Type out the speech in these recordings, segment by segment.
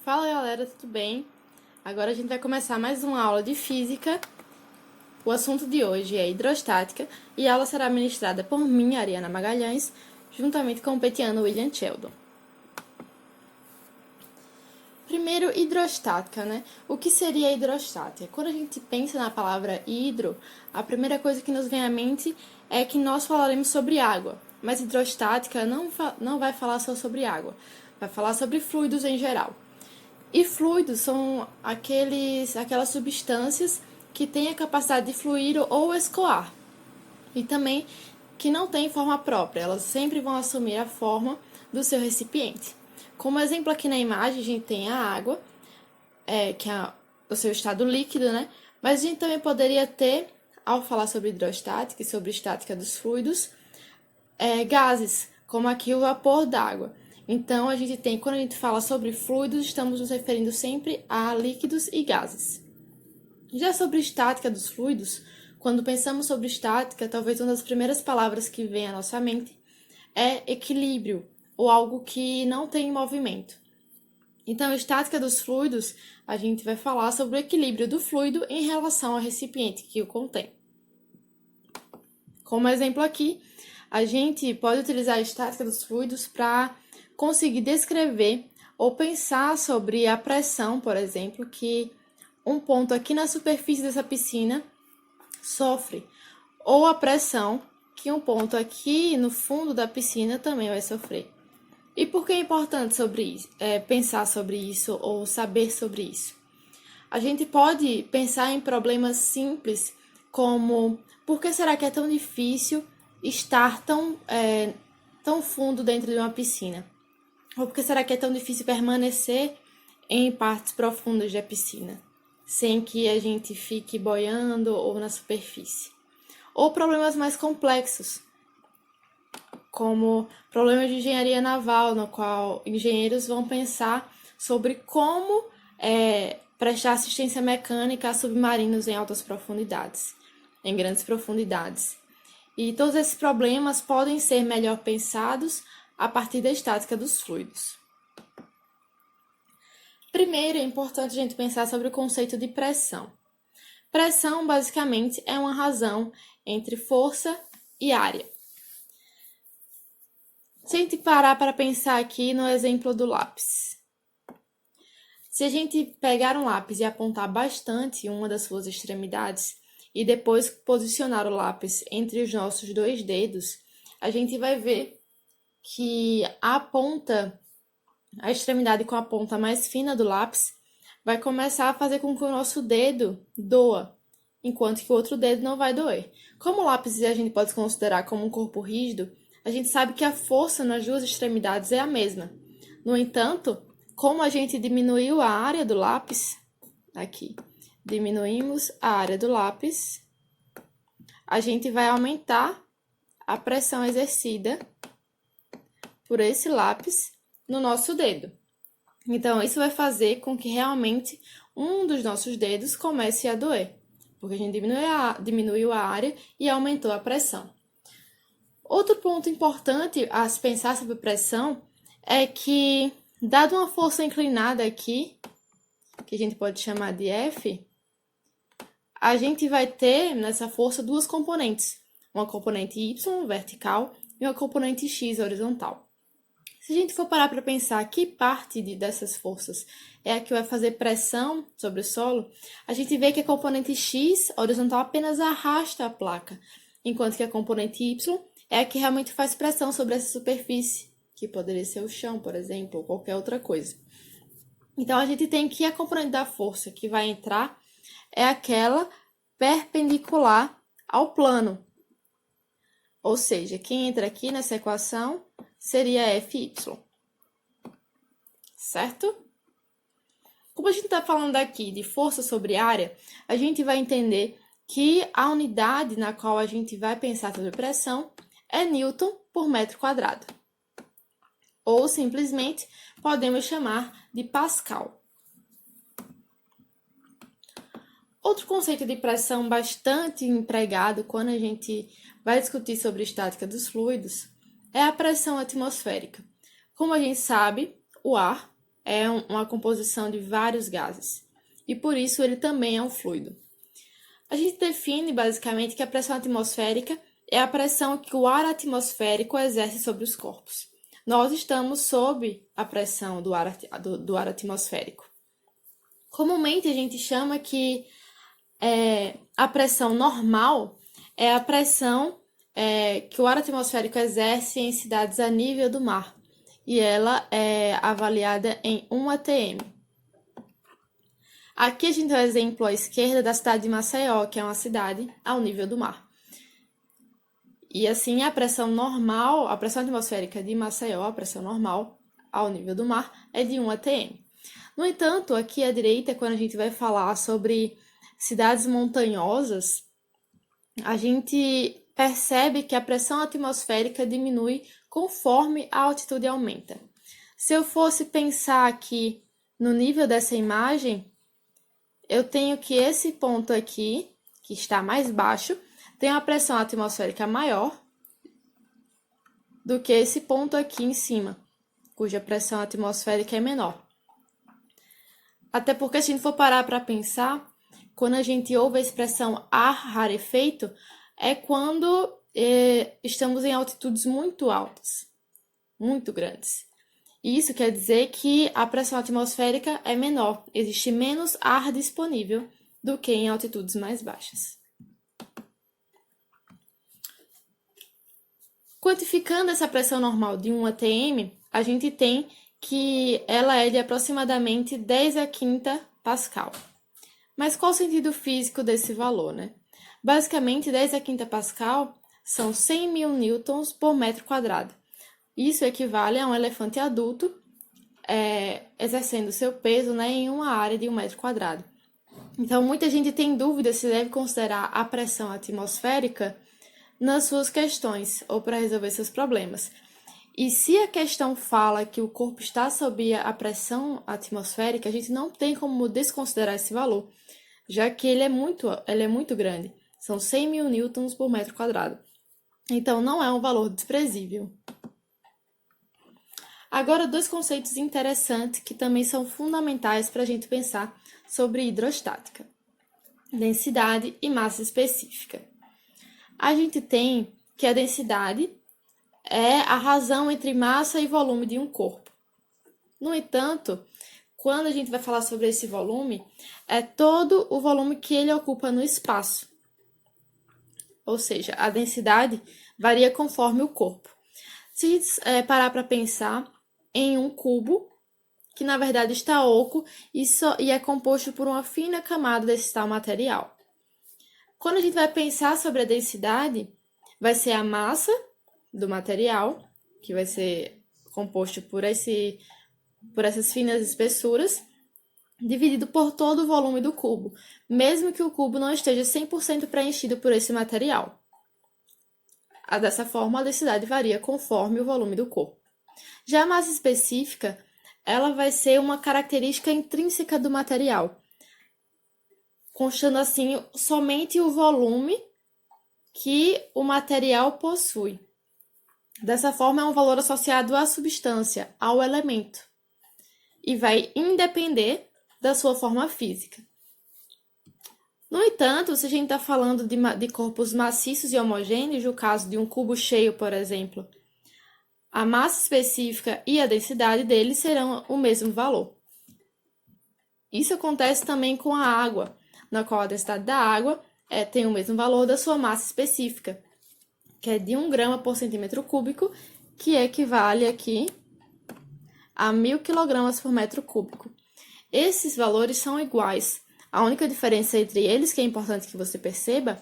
Fala galera, tudo bem? Agora a gente vai começar mais uma aula de física. O assunto de hoje é hidrostática e a aula será ministrada por mim, Ariana Magalhães, juntamente com o petiano William Sheldon. Primeiro, hidrostática, né? O que seria hidrostática? Quando a gente pensa na palavra hidro, a primeira coisa que nos vem à mente é que nós falaremos sobre água, mas hidrostática não vai falar só sobre água, vai falar sobre fluidos em geral. E fluidos são aquelas substâncias que têm a capacidade de fluir ou escoar. E também que não têm forma própria, elas sempre vão assumir a forma do seu recipiente. Como exemplo aqui na imagem, a gente tem a água, que é o seu estado líquido, né? Mas a gente também poderia ter, ao falar sobre hidrostática e sobre estática dos fluidos, gases, como aqui o vapor d'água. Então, a gente tem, quando a gente fala sobre fluidos, estamos nos referindo sempre a líquidos e gases. Já sobre estática dos fluidos, quando pensamos sobre estática, talvez uma das primeiras palavras que vem à nossa mente é equilíbrio, ou algo que não tem movimento. Então, estática dos fluidos, a gente vai falar sobre o equilíbrio do fluido em relação ao recipiente que o contém. Como exemplo aqui, a gente pode utilizar a estática dos fluidos para conseguir descrever ou pensar sobre a pressão, por exemplo, que um ponto aqui na superfície dessa piscina sofre, ou a pressão que um ponto aqui no fundo da piscina também vai sofrer. E por que é importante pensar sobre isso ou saber sobre isso? A gente pode pensar em problemas simples como por que será que é tão difícil estar tão fundo dentro de uma piscina? Ou por que será que é tão difícil permanecer em partes profundas da piscina, sem que a gente fique boiando ou na superfície? Ou problemas mais complexos, como problemas de engenharia naval, no qual engenheiros vão pensar sobre como prestar assistência mecânica a submarinos em altas profundidades, em grandes profundidades. E todos esses problemas podem ser melhor pensados a partir da estática dos fluidos. Primeiro, é importante a gente pensar sobre o conceito de pressão. Pressão, basicamente, é uma razão entre força e área. Se a gente parar para pensar aqui no exemplo do lápis. Se a gente pegar um lápis e apontar bastante uma das suas extremidades e depois posicionar o lápis entre os nossos dois dedos, a gente vai ver que a extremidade com a ponta mais fina do lápis vai começar a fazer com que o nosso dedo doa, enquanto que o outro dedo não vai doer. Como o lápis a gente pode considerar como um corpo rígido, a gente sabe que a força nas duas extremidades é a mesma. No entanto, como a gente diminuiu a área do lápis, aqui, diminuímos a área do lápis, a gente vai aumentar a pressão exercida por esse lápis no nosso dedo. Então, isso vai fazer com que realmente um dos nossos dedos comece a doer, porque a gente diminuiu a área e aumentou a pressão. Outro ponto importante a se pensar sobre pressão é que, dado uma força inclinada aqui, que a gente pode chamar de F, a gente vai ter nessa força duas componentes, uma componente Y, vertical, e uma componente X, horizontal. Se a gente for parar para pensar que parte dessas forças é a que vai fazer pressão sobre o solo, a gente vê que a componente X, horizontal, apenas arrasta a placa, enquanto que a componente Y é a que realmente faz pressão sobre essa superfície, que poderia ser o chão, por exemplo, ou qualquer outra coisa. Então, a gente tem que a componente da força que vai entrar é aquela perpendicular ao plano. Ou seja, quem entra aqui nessa equação seria Fy. Certo? Como a gente está falando aqui de força sobre área, a gente vai entender que a unidade na qual a gente vai pensar sobre pressão é Newton por metro quadrado. Ou, simplesmente, podemos chamar de Pascal. Outro conceito de pressão bastante empregado quando a gente vai discutir sobre estática dos fluidos é a pressão atmosférica. Como a gente sabe, o ar é uma composição de vários gases, e por isso ele também é um fluido. A gente define basicamente que a pressão atmosférica é a pressão que o ar atmosférico exerce sobre os corpos. Nós estamos sob a pressão do ar atmosférico. Comumente a gente chama que a pressão normal é a pressão que o ar atmosférico exerce em cidades a nível do mar, e ela é avaliada em 1 atm. Aqui a gente tem o exemplo à esquerda da cidade de Maceió, que é uma cidade ao nível do mar. E assim, a pressão normal, a pressão atmosférica de Maceió, a pressão normal ao nível do mar, é de 1 atm. No entanto, aqui à direita, quando a gente vai falar sobre cidades montanhosas, a gente percebe que a pressão atmosférica diminui conforme a altitude aumenta. Se eu fosse pensar aqui no nível dessa imagem, eu tenho que esse ponto aqui, que está mais baixo, tem uma pressão atmosférica maior do que esse ponto aqui em cima, cuja pressão atmosférica é menor. Até porque, se a gente for parar para pensar, quando a gente ouve a expressão ar rarefeito, é quando estamos em altitudes muito altas, muito grandes. E isso quer dizer que a pressão atmosférica é menor, existe menos ar disponível do que em altitudes mais baixas. Quantificando essa pressão normal de 1 atm, a gente tem que ela é de aproximadamente 10 a quinta pascal. Mas qual o sentido físico desse valor, né? Basicamente, 10 a quinta pascal são 100 mil newtons por metro quadrado. Isso equivale a um elefante adulto exercendo seu peso, né, em uma área de 1 metro quadrado. Então, muita gente tem dúvida se deve considerar a pressão atmosférica nas suas questões ou para resolver seus problemas. E se a questão fala que o corpo está sob a pressão atmosférica, a gente não tem como desconsiderar esse valor, já que ele é muito grande. São 100 mil newtons por metro quadrado. Então, não é um valor desprezível. Agora, dois conceitos interessantes que também são fundamentais para a gente pensar sobre hidrostática: densidade e massa específica. A gente tem que a densidade é a razão entre massa e volume de um corpo. No entanto, quando a gente vai falar sobre esse volume, é todo o volume que ele ocupa no espaço. Ou seja, a densidade varia conforme o corpo. Se a gente parar para pensar em um cubo, que na verdade está oco e é composto por uma fina camada desse tal material. Quando a gente vai pensar sobre a densidade, vai ser a massa do material, que vai ser composto por essas finas espessuras, dividido por todo o volume do cubo, mesmo que o cubo não esteja 100% preenchido por esse material. Dessa forma, a densidade varia conforme o volume do corpo. Já a massa específica, ela vai ser uma característica intrínseca do material, constando assim somente o volume que o material possui. Dessa forma, é um valor associado à substância, ao elemento, e vai independer da sua forma física. No entanto, se a gente está falando de corpos maciços e homogêneos, no caso de um cubo cheio, por exemplo, a massa específica e a densidade dele serão o mesmo valor. Isso acontece também com a água, na qual a densidade da água tem o mesmo valor da sua massa específica, que é de 1 grama por centímetro cúbico, que equivale aqui a 1000 kg por metro cúbico. Esses valores são iguais. A única diferença entre eles, que é importante que você perceba,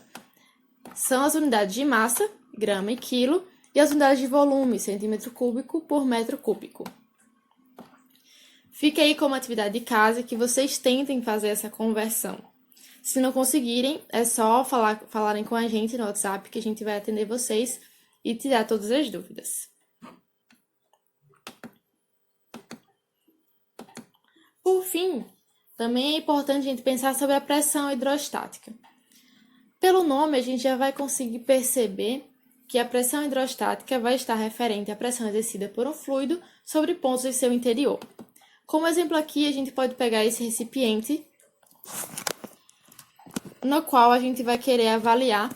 são as unidades de massa, grama e quilo, e as unidades de volume, centímetro cúbico por metro cúbico. Fica aí como atividade de casa que vocês tentem fazer essa conversão. Se não conseguirem, é só falarem com a gente no WhatsApp que a gente vai atender vocês e tirar todas as dúvidas. Por fim, também é importante a gente pensar sobre a pressão hidrostática. Pelo nome, a gente já vai conseguir perceber que a pressão hidrostática vai estar referente à pressão exercida por um fluido sobre pontos em seu interior. Como exemplo aqui, a gente pode pegar esse recipiente, no qual a gente vai querer avaliar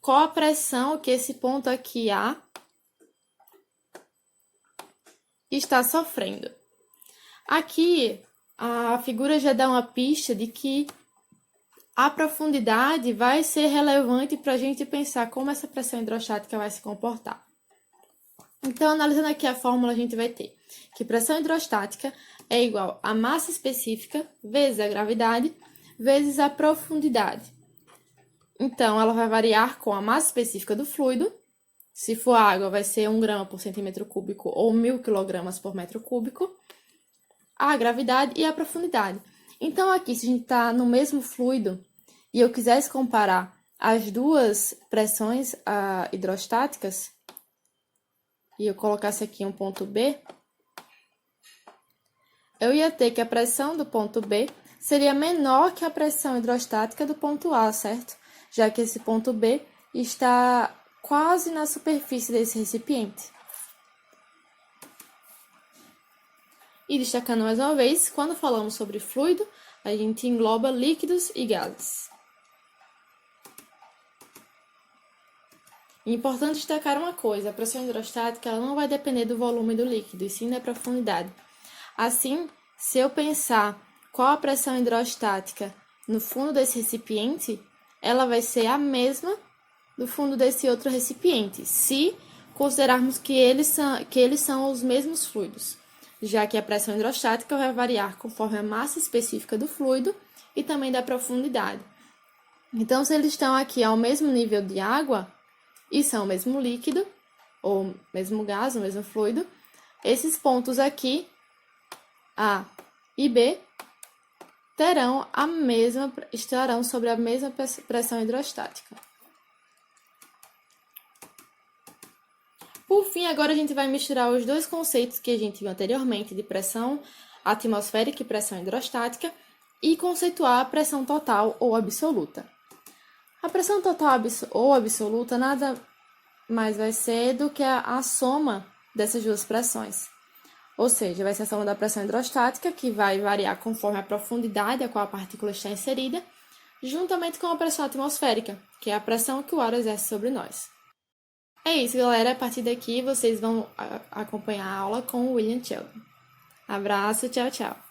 qual a pressão que esse ponto aqui A está sofrendo. Aqui, a figura já dá uma pista de que a profundidade vai ser relevante para a gente pensar como essa pressão hidrostática vai se comportar. Então, analisando aqui a fórmula, a gente vai ter que pressão hidrostática é igual a massa específica vezes a gravidade vezes a profundidade. Então, ela vai variar com a massa específica do fluido. Se for água, vai ser 1 grama por centímetro cúbico ou 1.000 quilogramas por metro cúbico. A gravidade e a profundidade. Então, aqui, se a gente está no mesmo fluido e eu quisesse comparar as duas pressões hidrostáticas, e eu colocasse aqui um ponto B, eu ia ter que a pressão do ponto B seria menor que a pressão hidrostática do ponto A, certo? Já que esse ponto B está quase na superfície desse recipiente. E destacando mais uma vez, quando falamos sobre fluido, a gente engloba líquidos e gases. É importante destacar uma coisa, a pressão hidrostática ela não vai depender do volume do líquido, e sim da profundidade. Assim, se eu pensar qual a pressão hidrostática no fundo desse recipiente, ela vai ser a mesma do fundo desse outro recipiente, se considerarmos que eles são os mesmos fluidos, já que a pressão hidrostática vai variar conforme a massa específica do fluido e também da profundidade. Então, se eles estão aqui ao mesmo nível de água, e são o mesmo líquido, ou mesmo gás, o mesmo fluido, esses pontos aqui, A e B, estarão sobre a mesma pressão hidrostática. Por fim, agora a gente vai misturar os dois conceitos que a gente viu anteriormente de pressão atmosférica e pressão hidrostática e conceituar a pressão total ou absoluta. A pressão total ou absoluta nada mais vai ser do que a soma dessas duas pressões. Ou seja, vai ser a soma da pressão hidrostática, que vai variar conforme a profundidade a qual a partícula está inserida, juntamente com a pressão atmosférica, que é a pressão que o ar exerce sobre nós. É isso, galera. A partir daqui, vocês vão acompanhar a aula com o William Sheldon. Abraço, tchau, tchau.